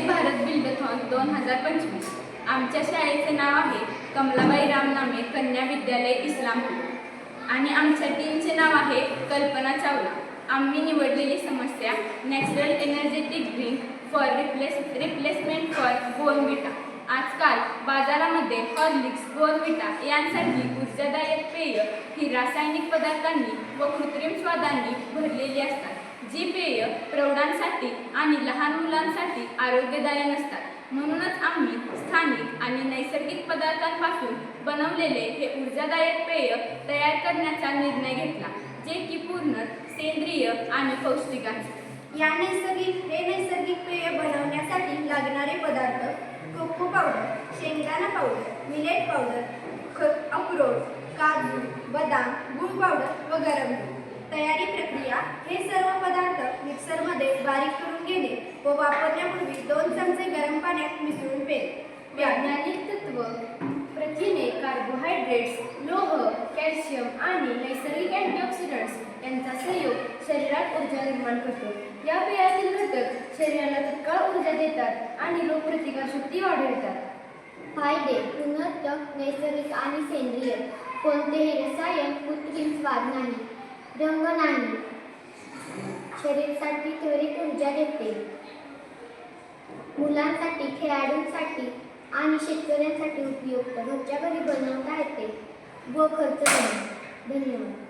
अमृत भारत बिल्डथॉन 2025। आमच्या शाळेचे नाव आहे कमलाबाई रामनामे कन्या विद्यालय इस्लामपूर आणि आमच्या टीमचे नाव आहे कल्पना चावला। आम्ही निवडलेली समस्या natural energetic drink for replacement for Bournvita. आजकाल बाजारामध्ये हॉर्लिक्स, बोर्नव्हिटा यांसारखी ऊर्जादायक पेय ही रासायनिक पदार्थांनी व कृत्रिम स्वादांनी भरलेली असतात, जी पेय प्रौढांसाठी आणि लहान मुलांसाठी आरोग्यदायी नसतात। म्हणूनच आम्ही स्थानिक आणि नैसर्गिक पदार्थांपासून बनवलेले हे ऊर्जादायक पेय तयार करण्याचा निर्णय घेतला, जे की पूर्ण सेंद्रिय आणि पौष्टिक आहे। हे नैसर्गिक पेय बनवण्यासाठी लागणारे पदार्थ कोको पावडर, शेंगदाणा पावडर, मिलेट पावडर, अक्रोड, काजू, बदाम, गूळ पावडर व गरम दूध। तयारी प्रक्रिया: हे सर्व पदार्थ मिक्सरमध्ये बारीक करून घेणे व वापरण्यापूर्वी 2 चमचे गरम पाण्यात मिसळून पेणे। वैज्ञानिक तत्व: प्रथिने, कार्बोहायड्रेट्स, लोह, कॅल्शियम आणि नैसर्गिक अँटीऑक्सिडंट्स यांचा संयोग शरीरात ऊर्जा निर्माण करतो। या पेयातील घटक शरीराला तत्काळ ऊर्जा देतात आणि रोगप्रतिकारशक्ती वाढवतात। फायदे: पूर्णतः नैसर्गिक आणि सेंद्रिय, कोणतेही रसायन, कृत्रिम स्वाद नाही, रंग नाही, शरीरासाठी त्वरित ऊर्जा देते, मुलांसाठी, खेळाडूंसाठी आणि शेतकऱ्यांसाठी उपयुक्त, घरच्या घरी बनवता येते व खर्च कमी। धन्यवाद।